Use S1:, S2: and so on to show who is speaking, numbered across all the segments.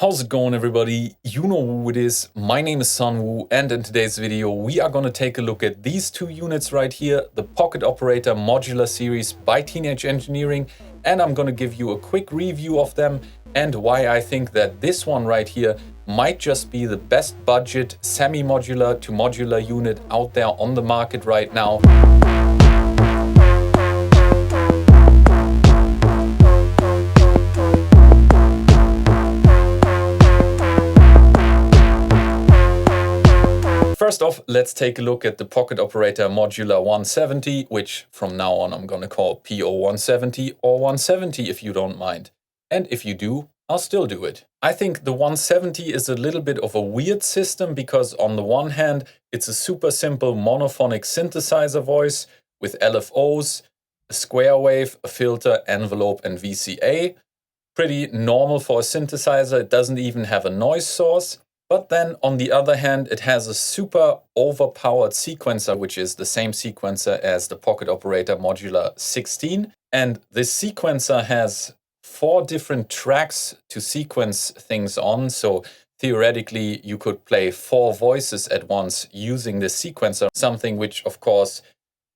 S1: How's it going, everybody? You know who it is. My name is Sunwoo, and in today's video we are going to take a look at these two units right here, the Pocket Operator Modular Series by Teenage Engineering, and I'm going to give you a quick review of them and why I think that this one right here might just be the best budget semi-modular to modular unit out there on the market right now. First off, let's take a look at the Pocket Operator Modular 170, which from now on I'm going to call PO170 or 170 if you don't mind. And if you do, I'll still do it. I think the 170 is a little bit of a weird system because on the one hand, it's a super simple monophonic synthesizer voice with LFOs, a square wave, a filter, envelope, and VCA. Pretty normal for a synthesizer. It doesn't even have a noise source. But then, on the other hand, it has a super overpowered sequencer, which is the same sequencer as the Pocket Operator Modular 16. And this sequencer has 4 different tracks to sequence things on. So theoretically, you could play 4 voices at once using this sequencer, something which, of course,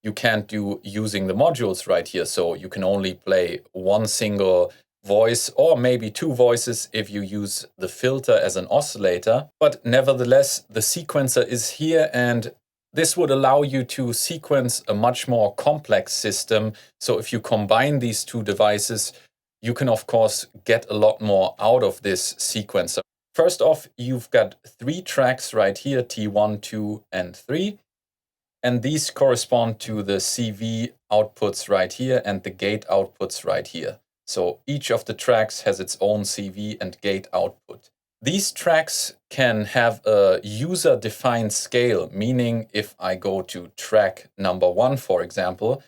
S1: you can't do using the modules right here. So you can only play one single voice or maybe 2 voices if you use the filter as an oscillator. But nevertheless, the sequencer is here, and this would allow you to sequence a much more complex system. So if you combine these 2 devices, you can of course get a lot more out of this sequencer. First off, you've got 3 tracks right here, T1, 2, and 3. And these correspond to the CV outputs right here and the gate outputs right here. So each of the tracks has its own CV and gate output. These tracks can have a user-defined scale, meaning if I go to track number 1, for example,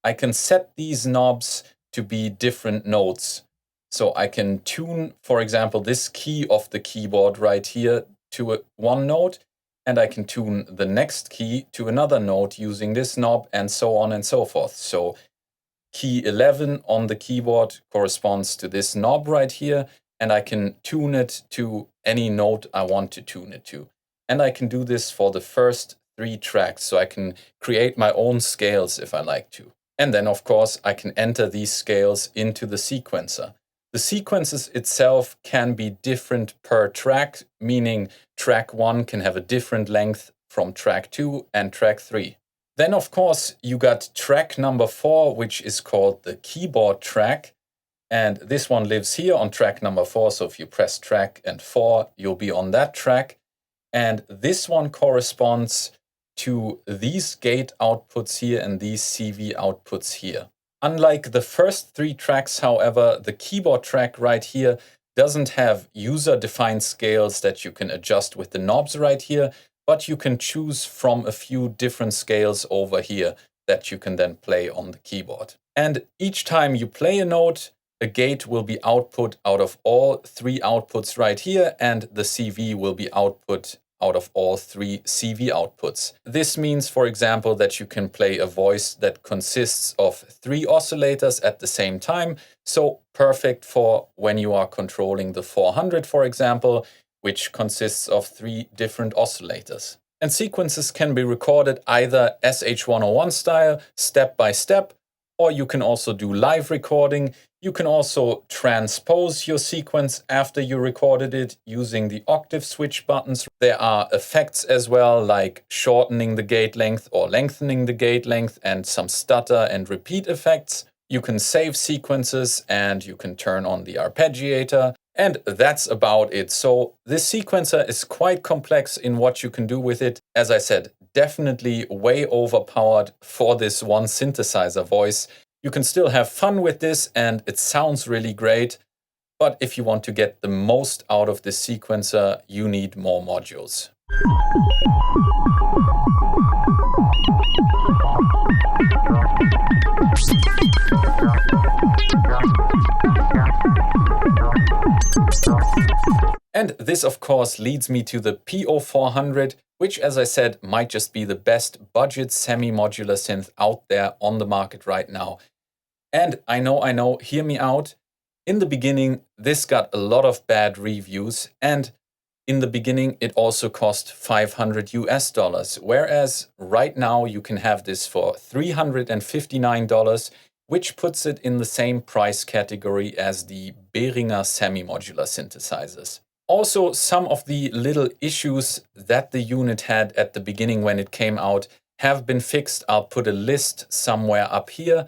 S1: I can set these knobs to be different notes. So I can tune, for example, this key of the keyboard right here to one note, and I can tune the next key to another note using this knob, and so on and so forth. So key 11 on the keyboard corresponds to this knob right here, and I can tune it to any note I want to tune it to. And I can do this for the first 3 tracks, so I can create my own scales if I like to. And then, of course, I can enter these scales into the sequencer. The sequences itself can be different per track, meaning track 1 can have a different length from track 2 and track 3. Then, of course, you got track number 4, which is called the keyboard track. And this one lives here on track number 4. So if you press track and 4, you'll be on that track. And this one corresponds to these gate outputs here and these CV outputs here. Unlike the first 3 tracks, however, the keyboard track right here doesn't have user-defined scales that you can adjust with the knobs right here, but you can choose from a few different scales over here that you can then play on the keyboard. And each time you play a note, a gate will be output out of all 3 outputs right here, and the CV will be output out of all 3 CV outputs. This means, for example, that you can play a voice that consists of 3 oscillators at the same time. So perfect for when you are controlling the 400, for example, which consists of 3 different oscillators. And sequences can be recorded either SH101 style, step by step, or you can also do live recording. You can also transpose your sequence after you recorded it using the octave switch buttons. There are effects as well, like shortening the gate length or lengthening the gate length, and some stutter and repeat effects. You can save sequences and you can turn on the arpeggiator. And that's about it. So this sequencer is quite complex in what you can do with it. As I said, definitely way overpowered for this one synthesizer voice. You can still have fun with this and it sounds really great. But if you want to get the most out of this sequencer, you need more modules. And this, of course, leads me to the PO400, which, as I said, might just be the best budget semi-modular synth out there on the market right now. And I know, hear me out. In the beginning, this got a lot of bad reviews, and in the beginning, it also cost $500, whereas right now you can have this for $359, which puts it in the same price category as the Behringer semi-modular synthesizers. Also, some of the little issues that the unit had at the beginning when it came out have been fixed. I'll put a list somewhere up here.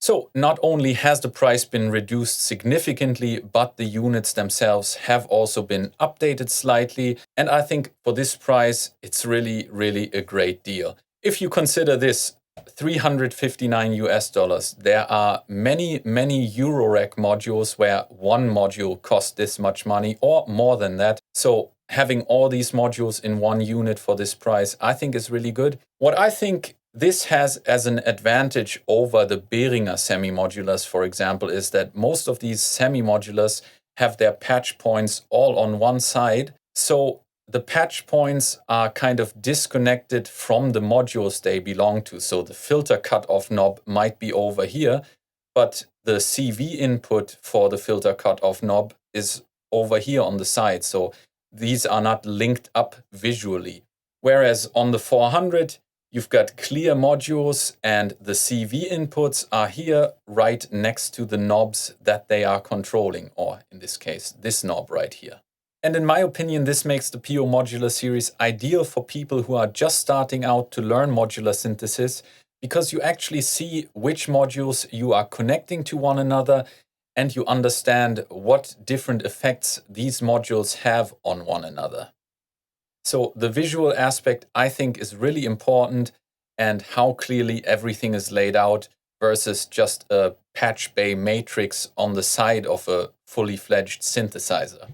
S1: So not only has the price been reduced significantly, but the units themselves have also been updated slightly. And I think for this price, it's really, really a great deal. If you consider this $359, there are many, many Eurorack modules where one module costs this much money or more than that. So having all these modules in one unit for this price, I think is really good. What I think this has as an advantage over the Behringer semi-modulars, for example, is that most of these semi-modulars have their patch points all on one side. So the patch points are kind of disconnected from the modules they belong to. So the filter cutoff knob might be over here, but the CV input for the filter cutoff knob is over here on the side. So these are not linked up visually. Whereas on the 400, you've got clear modules and the CV inputs are here right next to the knobs that they are controlling, or in this case, this knob right here. And in my opinion, this makes the PO Modular series ideal for people who are just starting out to learn modular synthesis, because you actually see which modules you are connecting to one another and you understand what different effects these modules have on one another. So the visual aspect, I think, is really important, and how clearly everything is laid out versus just a patch bay matrix on the side of a fully fledged synthesizer.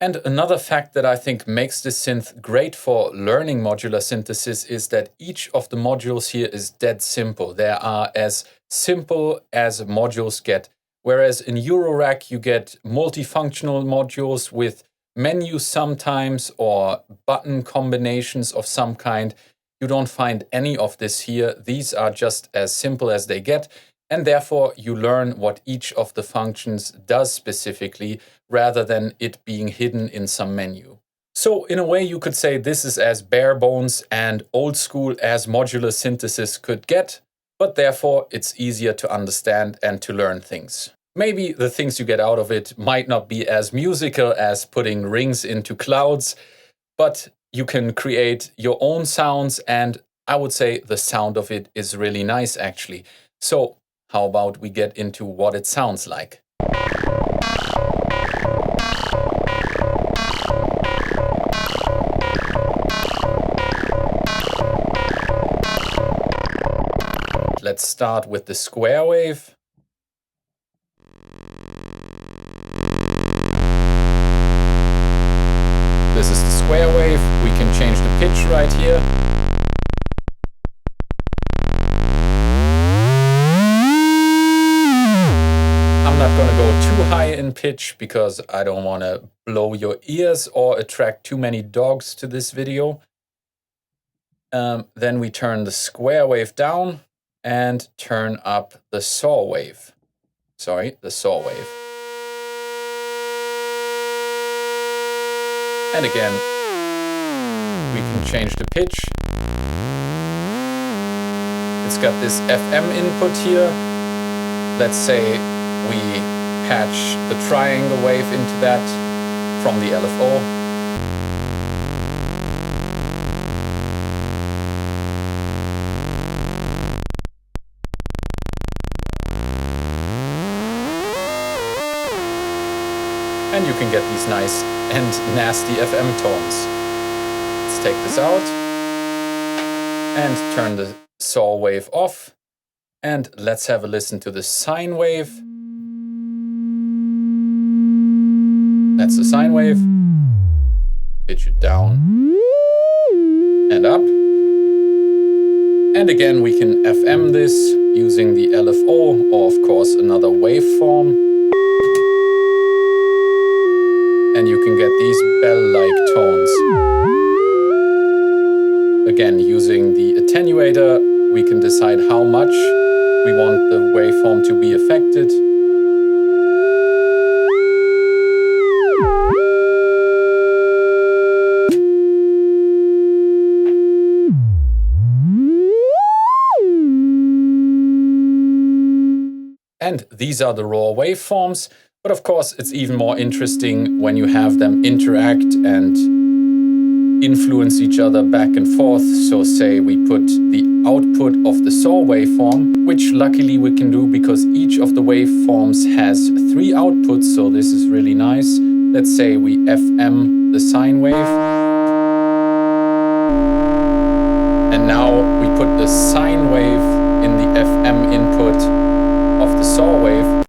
S1: And another fact that I think makes this synth great for learning modular synthesis is that each of the modules here is dead simple. They are as simple as modules get. Whereas in Eurorack, you get multifunctional modules with menus sometimes or button combinations of some kind. You don't find any of this here. These are just as simple as they get, and therefore you learn what each of the functions does specifically rather than it being hidden in some menu. So in a way you could say this is as bare bones and old school as modular synthesis could get, but therefore it's easier to understand and to learn things. Maybe the things you get out of it might not be as musical as putting rings into clouds, but you can create your own sounds, and I would say the sound of it is really nice actually. So how about we get into what it sounds like? Let's start with the square wave. This is the square wave. We can change the pitch right here. I'm not going to go too high in pitch because I don't want to blow your ears or attract too many dogs to this video. Then we turn the square wave down and turn up the saw wave. The saw wave. And again, we can change the pitch. It's got this FM input here. Let's say we patch the triangle wave into that from the LFO. And you can get these nice and nasty FM tones. Let's take this out and turn the saw wave off. And let's have a listen to the sine wave. That's the sine wave. Pitch it down and up. And again, we can FM this using the LFO or, of course, another waveform. And you can get these bell-like tones. Again, using the attenuator, we can decide how much we want the waveform to be affected. And these are the raw waveforms. But of course, it's even more interesting when you have them interact and influence each other back and forth. So say we put the output of the saw waveform, which luckily we can do because each of the waveforms has 3 outputs. So this is really nice. Let's say we FM the sine wave. And now we put the sine wave in the FM input of the saw wave.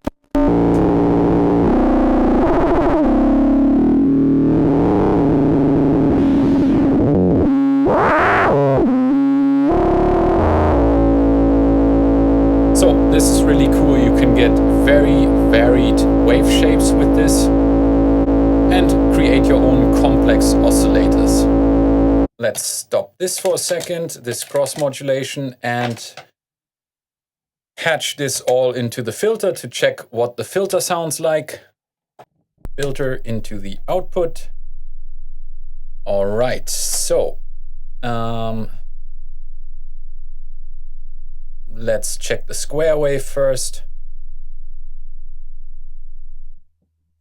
S1: So this is really cool. You can get very varied wave shapes with this and create your own complex oscillators. Let's stop this for a second, this cross modulation, and patch this all into the filter to check what the filter sounds like. Filter into the output. All right, so let's check the square wave first.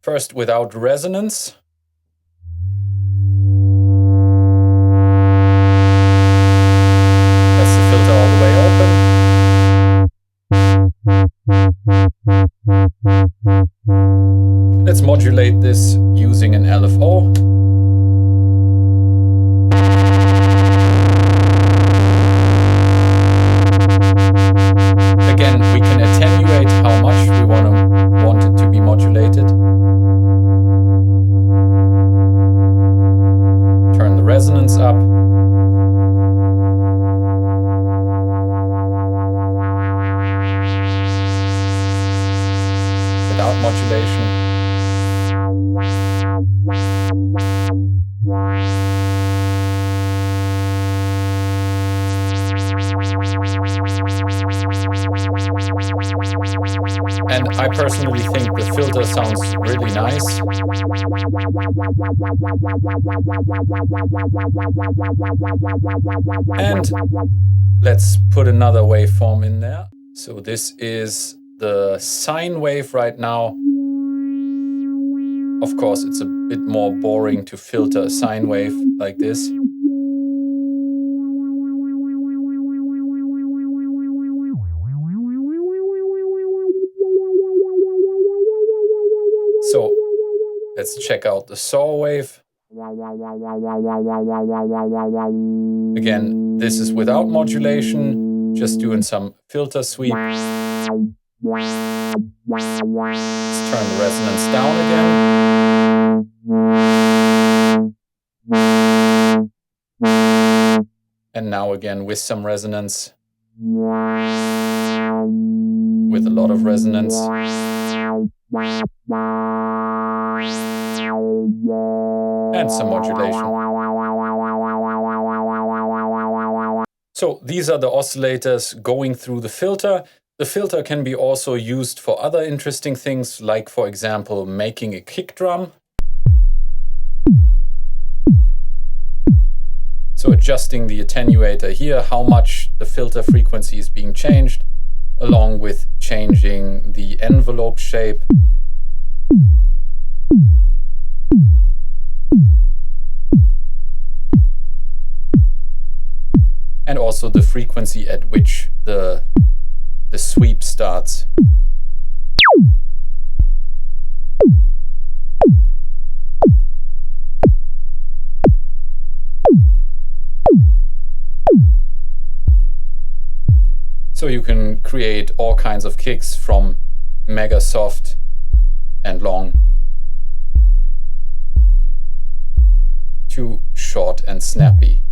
S1: First without resonance. That's the filter all the way open. Let's modulate this using an LFO. Again, we can attenuate how much we want it to be modulated. Turn the resonance up. Without modulation. And I personally think the filter sounds really nice. And let's put another waveform in there. So this is the sine wave right now. Of course, it's a bit more boring to filter a sine wave like this. So let's check out the saw wave. Again, this is without modulation, just doing some filter sweep. Let's turn the resonance down again. And now again with some resonance. With a lot of resonance. And some modulation. So these are the oscillators going through the filter. The filter can be also used for other interesting things, like for example, making a kick drum. So adjusting the attenuator here, how much the filter frequency is being changed, along with changing the envelope shape. And also the frequency at which the sweep starts. So you can create all kinds of kicks from mega soft and long to short and snappy.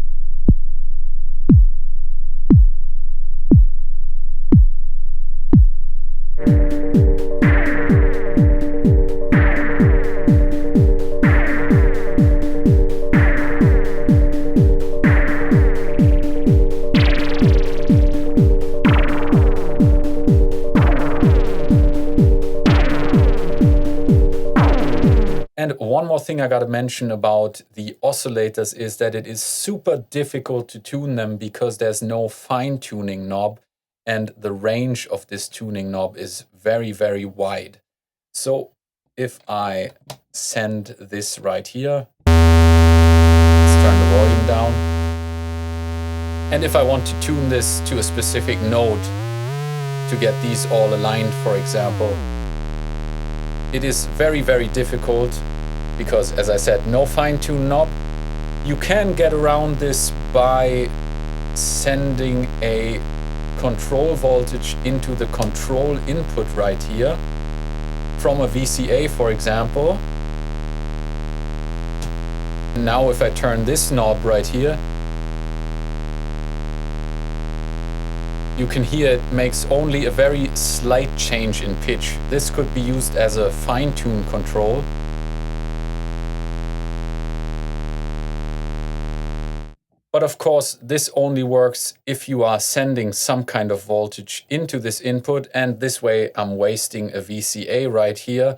S1: And one more thing I gotta mention about the oscillators is that it is super difficult to tune them because there's no fine-tuning knob. and the range of this tuning knob is very, very wide. So if I send this right here, let's turn the volume down. And if I want to tune this to a specific note to get these all aligned, for example, it is very, very difficult because, as I said, no fine-tune knob. You can get around this by sending a control voltage into the control input right here from a VCA, for example. Now if I turn this knob right here, you can hear it makes only a very slight change in pitch. This could be used as a fine-tune control. But of course, this only works if you are sending some kind of voltage into this input, and this way I'm wasting a VCA right here.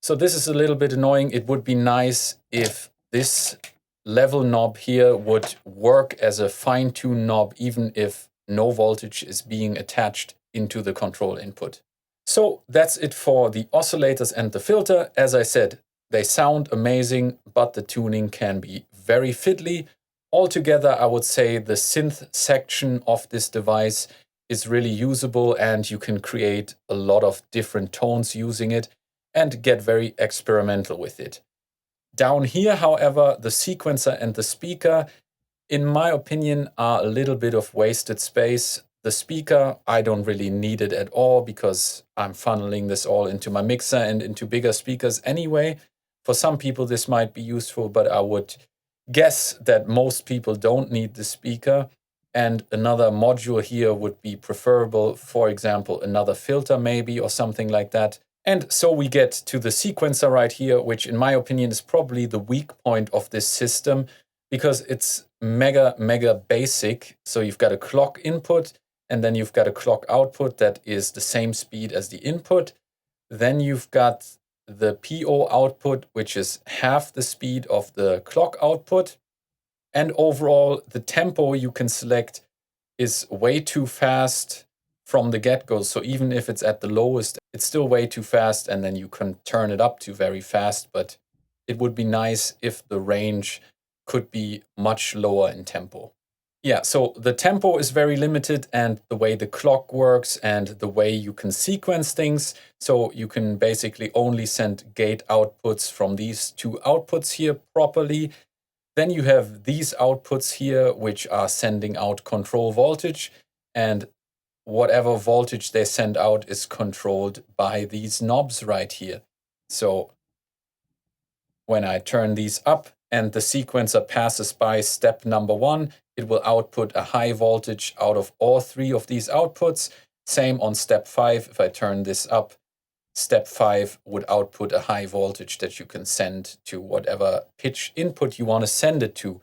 S1: So this is a little bit annoying. It would be nice if this level knob here would work as a fine-tune knob, even if no voltage is being attached into the control input. So that's it for the oscillators and the filter. As I said, they sound amazing, but the tuning can be very fiddly. Altogether, I would say the synth section of this device is really usable, and you can create a lot of different tones using it and get very experimental with it. Down here, however, the sequencer and the speaker, in my opinion, are a little bit of wasted space. The speaker, I don't really need it at all because I'm funneling this all into my mixer and into bigger speakers anyway. For some people, this might be useful, but I would guess that most people don't need the speaker. And another module here would be preferable, for example, another filter maybe or something like that. And so we get to the sequencer right here, which in my opinion is probably the weak point of this system, because it's mega basic. So you've got a clock input, and then you've got a clock output that is the same speed as the input. Then you've got the PO output, which is half the speed of the clock output. And overall, the tempo you can select is way too fast from the get-go. So even if it's at the lowest, it's still way too fast, and then you can turn it up to very fast. But it would be nice if the range could be much lower in tempo. Yeah, so the tempo is very limited, and the way the clock works and the way you can sequence things. So you can basically only send gate outputs from these two outputs here properly. Then you have these outputs here, which are sending out control voltage, and whatever voltage they send out is controlled by these knobs right here. So when I turn these up and the sequencer passes by step number 1, it will output a high voltage out of all 3 of these outputs. Same on step 5. If I turn this up, step 5 would output a high voltage that you can send to whatever pitch input you want to send it to.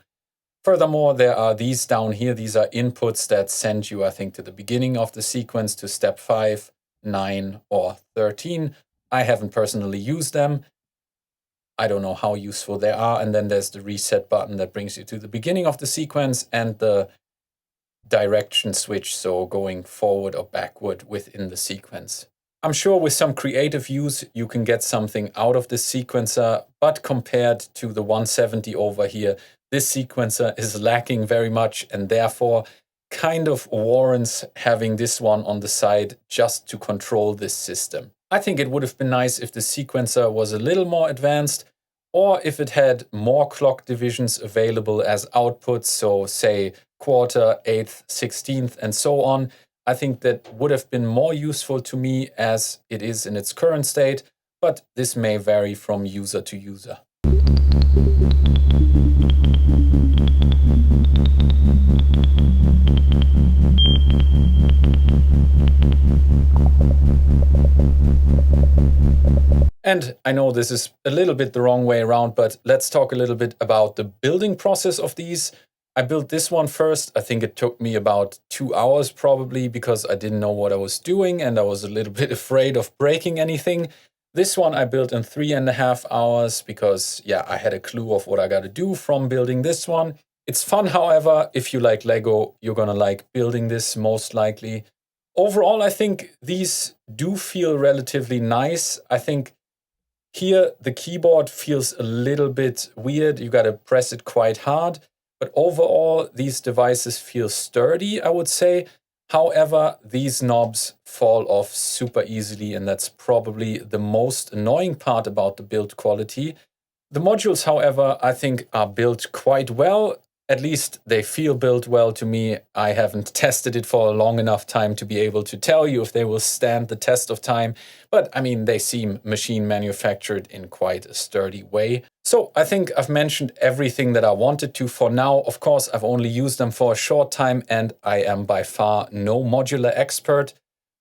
S1: Furthermore, there are these down here. These are inputs that send you, I think, to the beginning of the sequence, to step 5, 9, or 13. I haven't personally used them. I don't know how useful they are. And then there's the reset button that brings you to the beginning of the sequence, and the direction switch, so going forward or backward within the sequence. I'm sure with some creative use you can get something out of this sequencer, but compared to the 170 over here, this sequencer is lacking very much, and therefore kind of warrants having this one on the side just to control this system. I think it would have been nice if the sequencer was a little more advanced, or if it had more clock divisions available as outputs, so say quarter, eighth, 16th, and so on. I think that would have been more useful to me as it is in its current state, but this may vary from user to user. And I know this is a little bit the wrong way around, but let's talk a little bit about the building process of these. I built this one first. I think it took me about 2 hours probably, because I didn't know what I was doing and I was a little bit afraid of breaking anything. This one I built in 3.5 hours because, yeah, I had a clue of what I got to do from building this one. It's fun, however. If you like Lego, you're gonna like building this most likely. Overall, I think these do feel relatively nice. I think here the keyboard feels a little bit weird. You got to press it quite hard. But overall, these devices feel sturdy, I would say. However, these knobs fall off super easily, and that's probably the most annoying part about the build quality. The modules, however, I think are built quite well. At least they feel built well to me. I haven't tested it for a long enough time to be able to tell you if they will stand the test of time. But I mean, they seem machine manufactured in quite a sturdy way. So I think I've mentioned everything that I wanted to for now. Of course, I've only used them for a short time and I am by far no modular expert.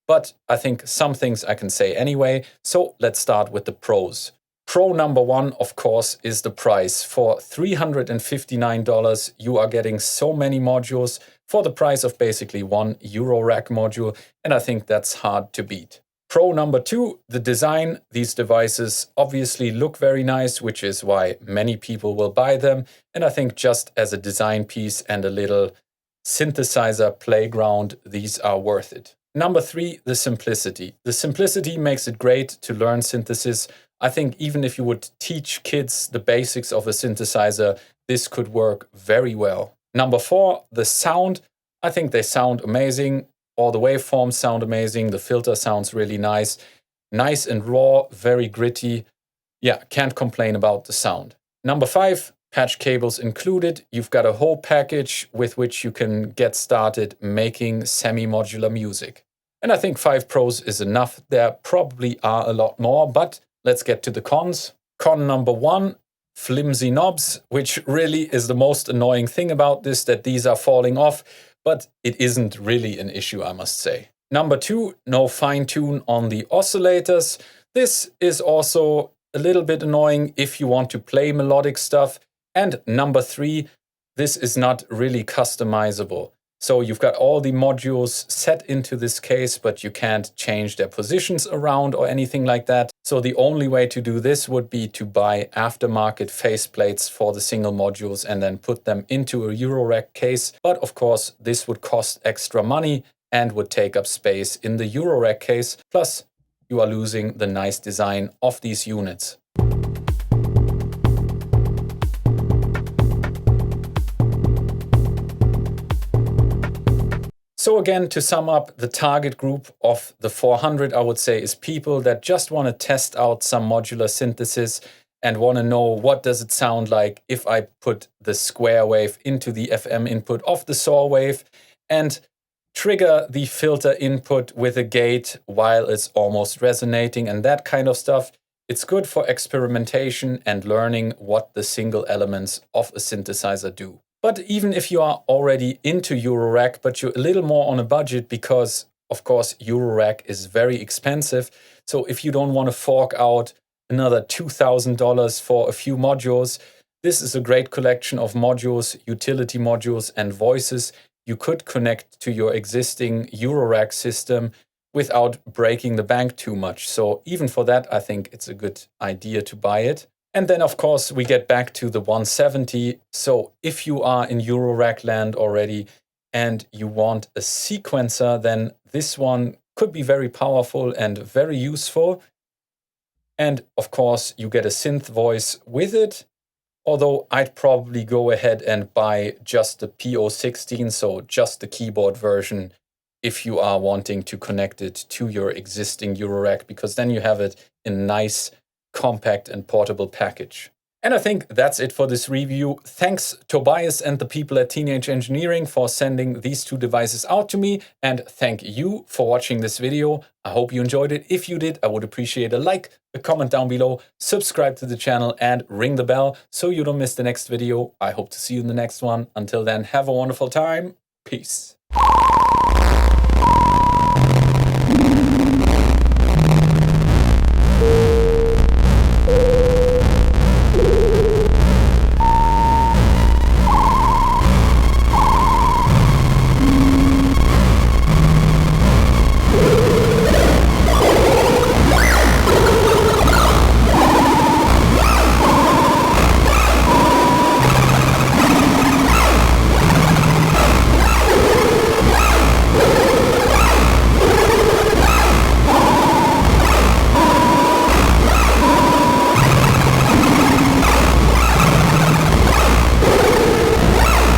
S1: But I think some things I can say anyway. So let's start with the pros. Pro number one, of course, is the price. For $359, you are getting so many modules for the price of basically one Eurorack module, and I think that's hard to beat. Pro number two, the design. These devices obviously look very nice, which is why many people will buy them, and I think just as a design piece and a little synthesizer playground, these are worth it. Number three, the simplicity. The simplicity makes it great to learn synthesis. I think even if you would teach kids the basics of a synthesizer, this could work very well. Number four, the sound. I think they sound amazing. All the waveforms sound amazing. The filter sounds really nice. Nice and raw, very gritty. Yeah, can't complain about the sound. Number five, patch cables included. You've got a whole package with which you can get started making semi-modular music. And I think 5 pros is enough. There probably are a lot more, but let's get to the cons. Con number one, flimsy knobs, which really is the most annoying thing about this, that these are falling off, but it isn't really an issue, I must say. Number two, no fine tune on the oscillators. This is also a little bit annoying if you want to play melodic stuff. And number three, this is not really customizable. So you've got all the modules set into this case, but you can't change their positions around or anything like that. So the only way to do this would be to buy aftermarket faceplates for the single modules and then put them into a Eurorack case. But of course, this would cost extra money and would take up space in the Eurorack case. Plus, you are losing the nice design of these units. So again, to sum up, the target group of the 400, I would say, is people that just want to test out some modular synthesis and want to know what does it sound like if I put the square wave into the FM input of the saw wave and trigger the filter input with a gate while it's almost resonating and that kind of stuff. It's good for experimentation and learning what the single elements of a synthesizer do. But even if you are already into Eurorack, but you're a little more on a budget because, of course, Eurorack is very expensive. So if you don't want to fork out another $2,000 for a few modules, this is a great collection of modules, utility modules, and voices you could connect to your existing Eurorack system without breaking the bank too much. So even for that, I think it's a good idea to buy it. And then, of course, we get back to the 170. So if you are in Eurorack land already and you want a sequencer, then this one could be very powerful and very useful. And of course, you get a synth voice with it. Although I'd probably go ahead and buy just the PO16, so just the keyboard version, if you are wanting to connect it to your existing Eurorack, because then you have it in a nice, compact and portable package. And I think that's it for this review. Thanks Tobias and the people at Teenage Engineering for sending these two devices out to me. And thank you for watching this video. I hope you enjoyed it. If you did, I would appreciate a like, a comment down below, subscribe to the channel and ring the bell so you don't miss the next video. I hope to see you in the next one. Until then, have a wonderful time. Peace.